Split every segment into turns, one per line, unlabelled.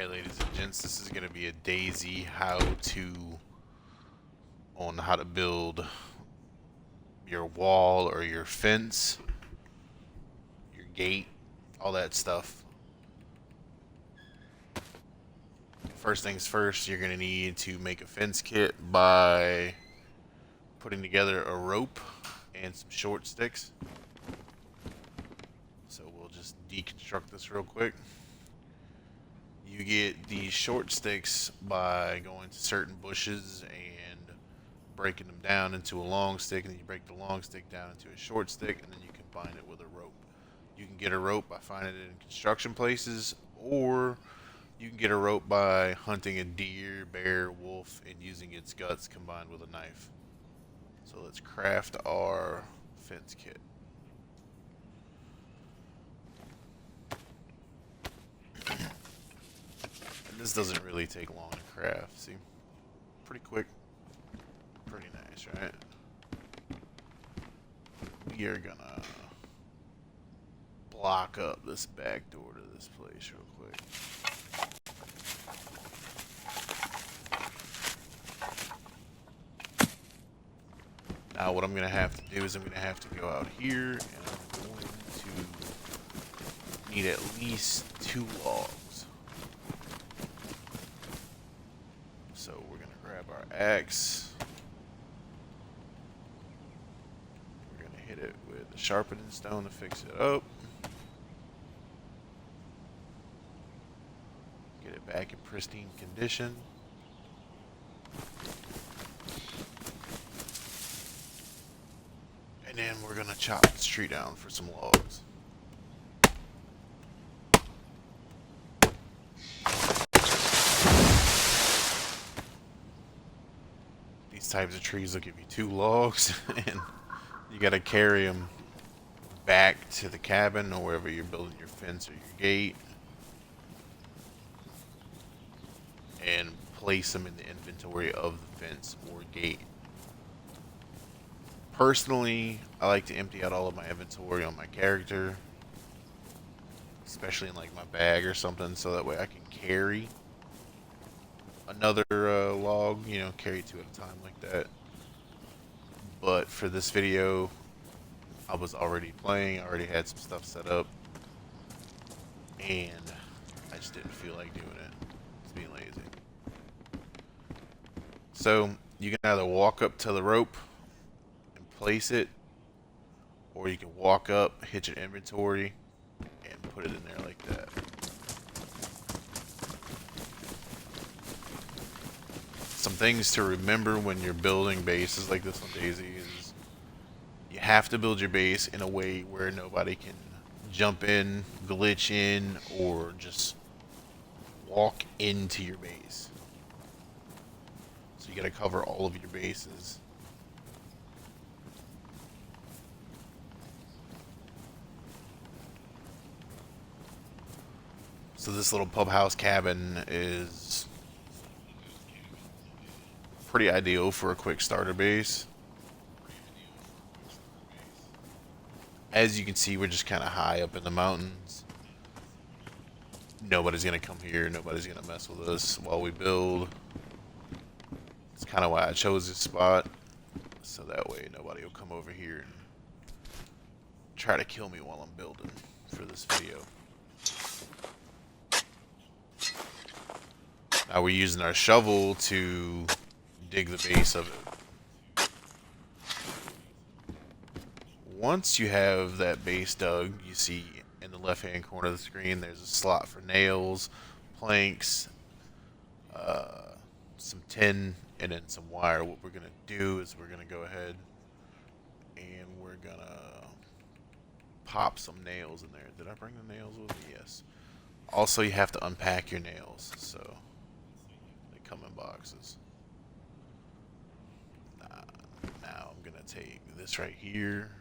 Alright, ladies and gents, this is going to be a dayz how-to on how to build your wall or your fence, your gate, all that stuff. First things first, you're going to need to make a fence kit by putting together a rope and some short sticks. So we'll just deconstruct this real quick. You get these short sticks by going to certain bushes and breaking them down into a long stick, and then you break the long stick down into a short stick, and then you combine it with a rope. You can get a rope by finding it in construction places, or you can get a rope by hunting a deer, bear, wolf, and using its guts combined with a knife. So let's craft our fence kit. This doesn't really take long to craft, see? Pretty quick. Pretty nice, right? We are gonna block up this back door to this place real quick. Now what I'm gonna have to do is I'm gonna have to go out here, and I'm going to need at least 2 logs. So we're gonna grab our axe. We're gonna hit it with the sharpening stone to fix it up. Get it back in pristine condition. And then we're gonna chop this tree down for some logs. These types of trees will give you 2 logs, and you gotta carry them back to the cabin or wherever you're building your fence or your gate, and place them in the inventory of the fence or gate. Personally, I like to empty out all of my inventory on my character, especially in like my bag or something, so that way I can carry another log, you know, carry 2 at a time like that. But for this video, I was already playing, I already had some stuff set up, and I just didn't feel like doing it. It's being lazy. So you can either walk up to the rope and place it, or you can walk up, hit your inventory, and put it in there like that. Some things to remember when you're building bases like this on dayz is you have to build your base in a way where nobody can jump in, glitch in, or just walk into your base. So you gotta cover all of your bases. So this little pub house cabin is pretty ideal for a quick starter base. As you can see, we're just kind of high up in the mountains. Nobody's gonna come here, nobody's gonna mess with us while we build. It's kind of why I chose this spot, so that way nobody will come over here and try to kill me while I'm building for this video. Now we're using our shovel to dig the base of it. Once you have that base dug, you see in the left hand corner of the screen there's a slot for nails, planks, some tin, and then some wire. What we're gonna do is we're gonna go ahead and we're gonna pop some nails in there. Did I bring the nails with me? Yes. Also, you have to unpack your nails, so they come in boxes. Now I'm gonna take this right here,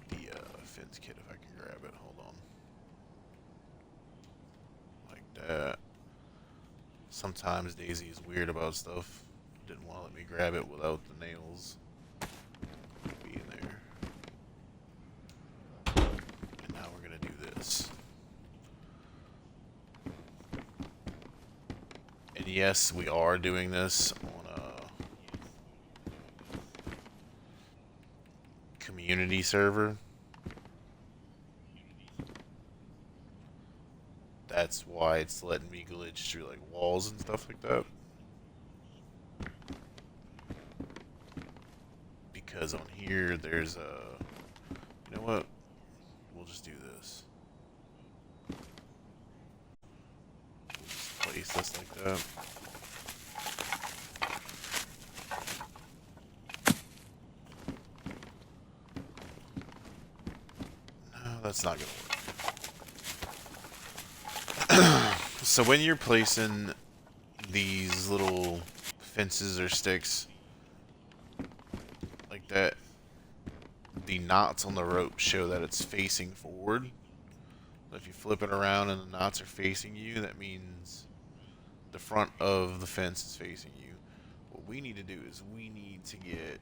the fence kit, if I can grab it. Hold on, like that. Sometimes dayz is weird about stuff. Didn't want to let me grab it without the nails being there. And now we're gonna do this. And yes, we are doing this on a community server. That's why it's letting me glitch through like walls and stuff like that. Because on here there's a, you know what? We'll just do this. We'll just place this like that. No, that's not gonna work. So when you're placing these little fences or sticks like that, the knots on the rope show that it's facing forward. So if you flip it around and the knots are facing you, that means the front of the fence is facing you. What we need to do is we need to get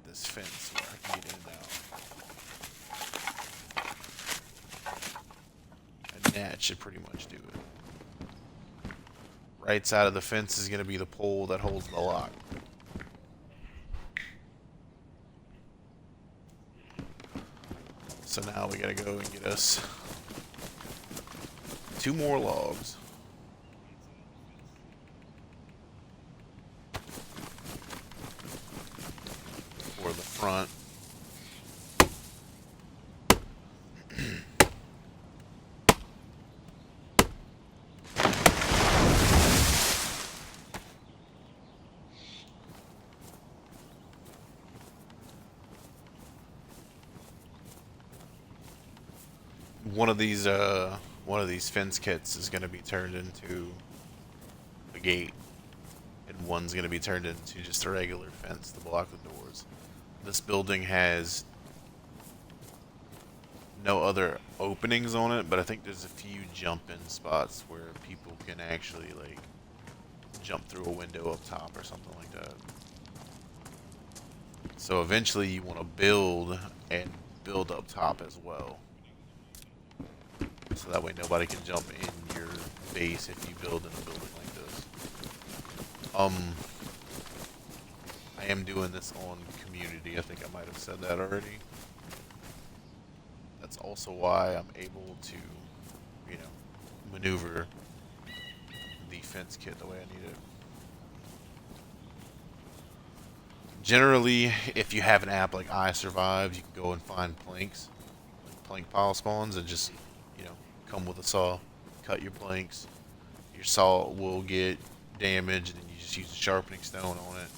this fence where I can get in and out. And that should pretty much do it. Right side of the fence is going to be the pole that holds the lock. So now we gotta go and get us 2 more logs. For the front. One of these fence kits is going to be turned into a gate, and one's going to be turned into just a regular fence to block the doors. This building has no other openings on it, but I think there's a few jump-in spots where people can actually like jump through a window up top or something like that. So eventually you want to build up top as well. So that way nobody can jump in your base if you build in a building like this. I am doing this on community. I think I might have said that already. That's also why I'm able to, you know, maneuver the fence kit the way I need it. Generally, if you have an app like I Survived, you can go and find planks, like plank pile spawns, and just, you know, come with a saw, cut your planks. Your saw will get damaged, and you just use a sharpening stone on it,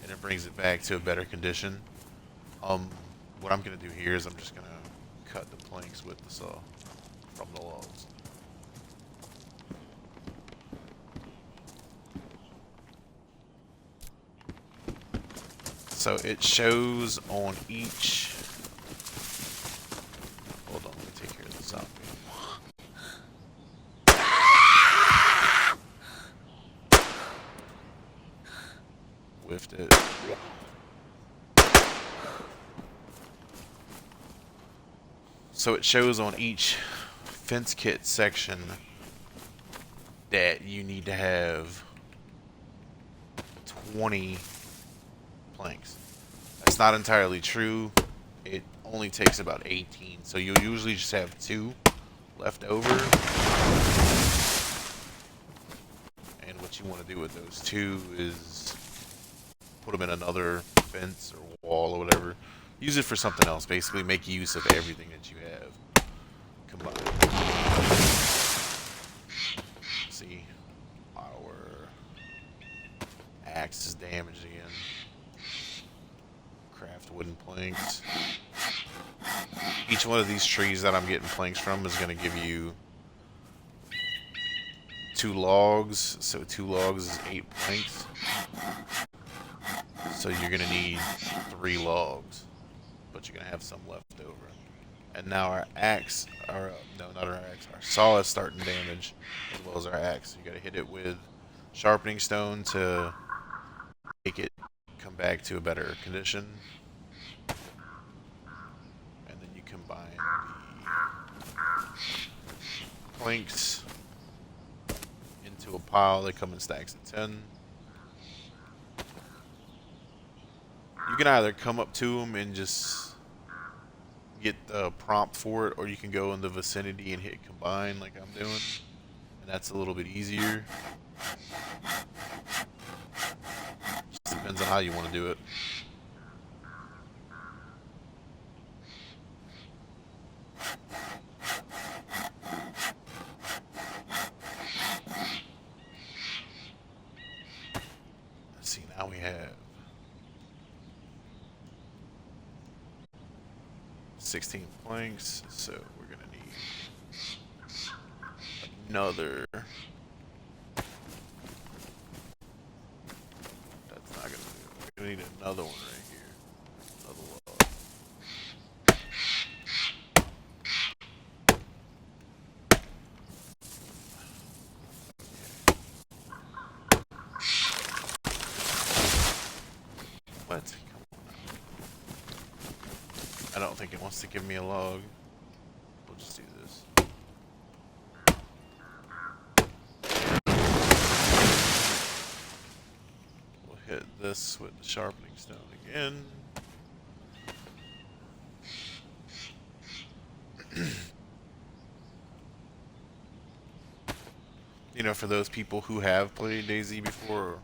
and it brings it back to a better condition. What I'm gonna do here is I'm just gonna cut the planks with the saw from the logs. So it shows on each. Hold on, let me take care of the zombie. Whiffed it. So it shows on each fence kit section that you need to have 20 planks. That's not entirely true. It only takes about 18, so you'll usually just have 2 left over. And what you want to do with those 2 is put them in another fence or wall or whatever. Use it for something else. Basically, make use of everything that you have combined. See, our axe is damaged again. Craft wooden planks. Each one of these trees that I'm getting planks from is going to give you 2 logs. So 2 logs is 8 planks. So you're going to need 3 logs. But you're going to have some left over. And now our axe, no, not our axe, our saw is starting to damage, as well as our axe. You got to hit it with sharpening stone to make it come back to a better condition. And then you combine planks into a pile. They come in stacks of 10. You can either come up to them and just get the prompt for it, or you can go in the vicinity and hit combine like I'm doing, and that's a little bit easier. Just depends on how you want to do it. Let's see, now we have 16 planks, so we're gonna need another. That's not gonna do it. We're gonna need another one right here. Another log. What? Come on now. I don't think it wants to give me a log. We'll just do this. We'll hit this with the sharpening stone again. You know, for those people who have played dayz before, or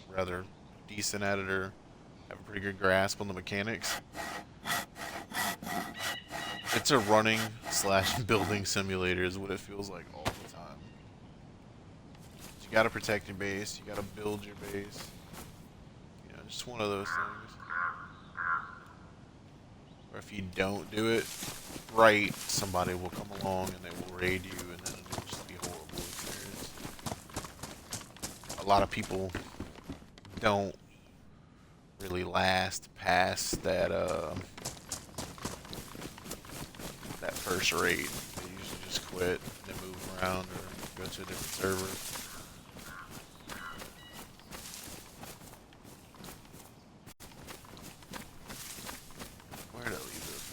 rather decent at it, or have a pretty good grasp on the mechanics, it's a running / building simulator is what it feels like all the time. You gotta protect your base, you gotta build your base. You know, just one of those things. Or if you don't do it right, somebody will come along and they will raid you, and then it'll just be a horrible experience. A lot of people don't really last past that that first raid. They usually just quit and move around or go to a different server. Where did I leave this?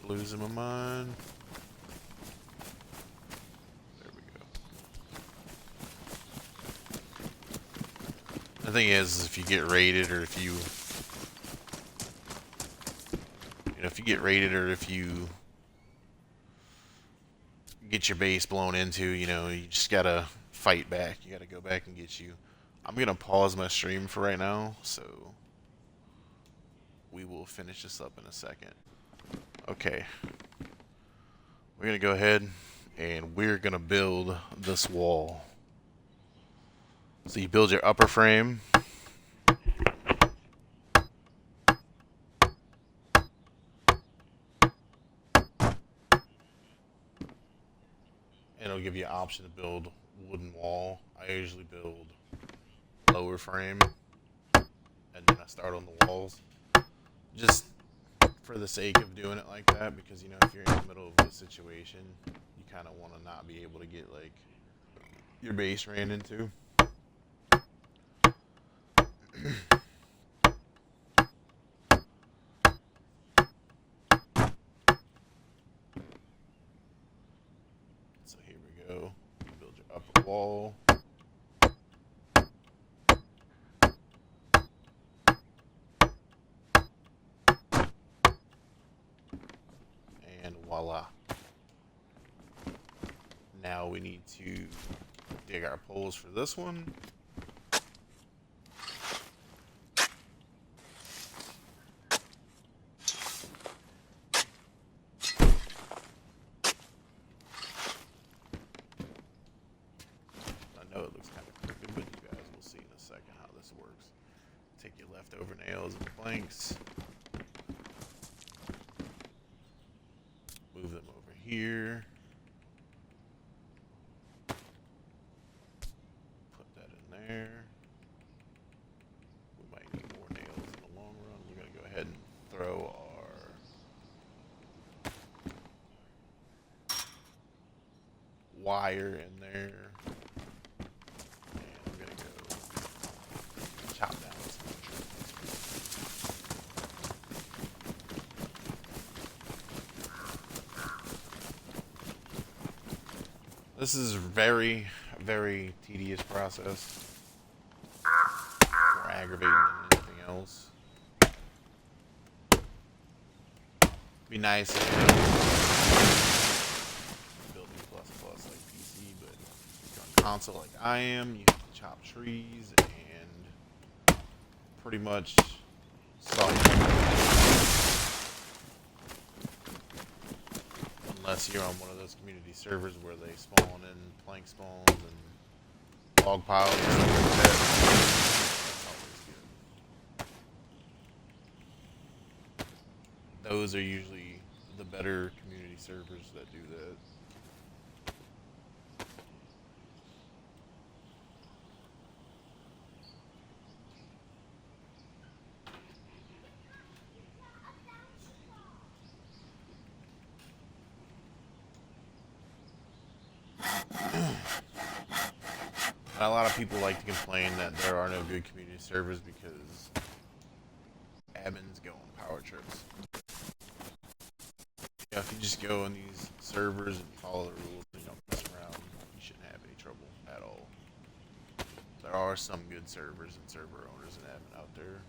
Losing my mind. The thing is, if you get raided, or if you get your base blown into, you know, you just gotta fight back. You gotta go back and get you. I'm gonna pause my stream for right now, so we will finish this up in a second. Okay. We're gonna go ahead and we're gonna build this wall. So you build your upper frame. And it'll give you an option to build wooden wall. I usually build lower frame, and then I start on the walls. Just for the sake of doing it like that, because, you know, if you're in the middle of a situation, you kind of want to not be able to get, like, your base ran into. So here we go. You build your upper wall. And voila. Now we need to dig our poles for this one. I know it looks kind of crooked, but you guys will see in a second how this works. Take your leftover nails and planks. Move them over here. Put that in there. We might need more nails in the long run. We're going to go ahead and throw our wire in there. And I'm going to go chop down some trees. This is very, very tedious process. More aggravating than anything else. Be nice if building plus plus like PC, but if you're on console like I am, you have to chop trees and pretty much start. Unless you're on one of those community servers where they spawn in plank spawns and log piles and stuff like that. That's always good. Those are usually the better community servers that do that. A lot of people like to complain that there are no good community servers because admins go on power trips. Yeah, if you just go on these servers and follow the rules and you don't mess around, you shouldn't have any trouble at all. There are some good servers and server owners and admin out there.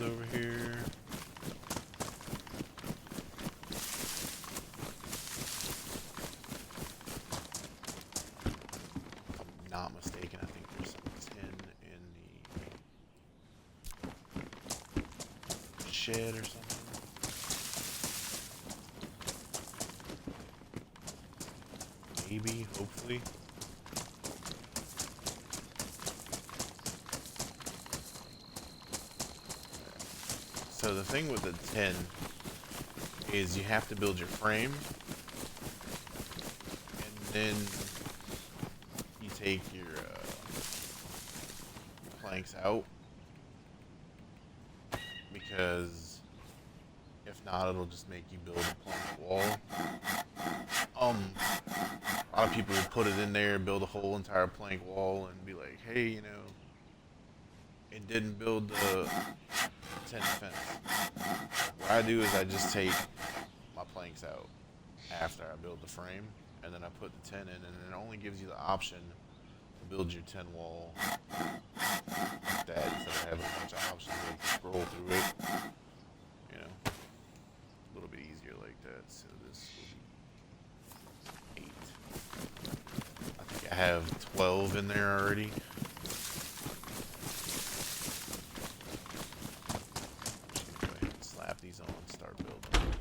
Over here. If I'm not mistaken, I think there's some tin in the shed or something. Maybe, hopefully. So the thing with the tin is you have to build your frame, and then you take your planks out, because if not, it'll just make you build a plank wall. A lot of people will put it in there, build a whole entire plank wall, and be like, hey, you know, it didn't build the tin fence. What I do is I just take my planks out after I build the frame, and then I put the tin in, and it only gives you the option to build your tin wall like that instead of having a bunch of options where you can scroll through it. You know, a little bit easier like that. So this will be 8. I think I have 12 in there already. These on and start building.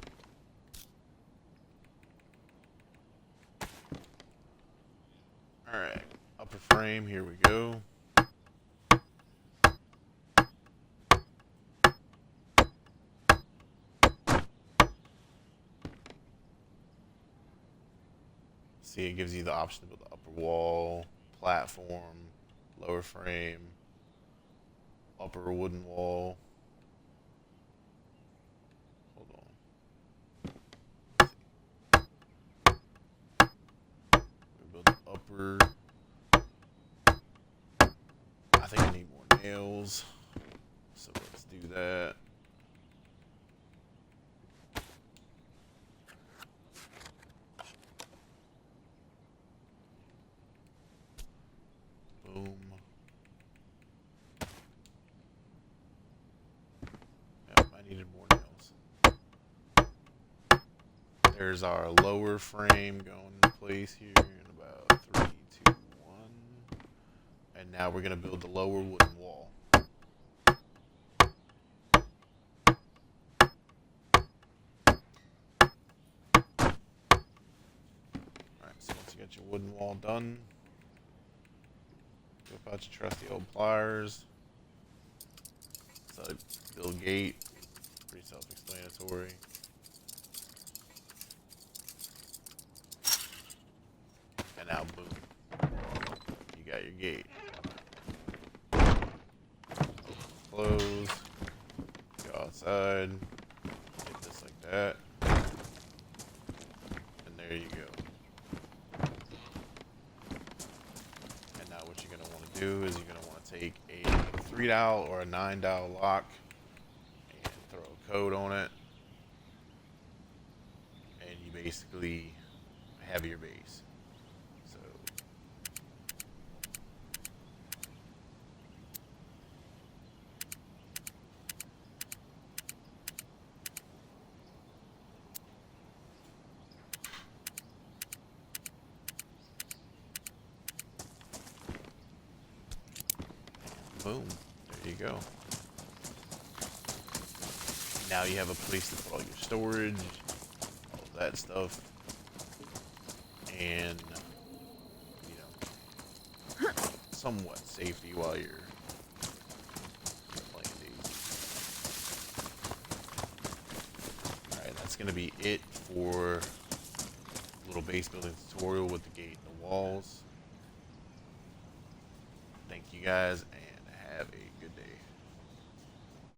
Alright, upper frame, here we go. See, it gives you the option to build the upper wall, platform, lower frame, upper wooden wall. Upper. I think I need more nails, so let's do that. Boom. Yep, I needed more nails. There's our lower frame going into place here in about 3, 2, 1. And now we're going to build the lower wooden wall. Alright, so once you got your wooden wall done, whip out your trusty old pliers. So build gate, pretty self-explanatory. And now boom, you got your gate. Close, go side. Hit this like that. And there you go. And now what you're going to want to do is you're going to want to take a 3-dial or a 9-dial lock and throw a code on it. And you basically have your base. So boom, there you go. Now you have a place to put all your storage, all of that stuff, and somewhat safety while you're playing these. Alright, that's gonna be it for a little base building tutorial with the gate and the walls. Thank you guys and have a good day.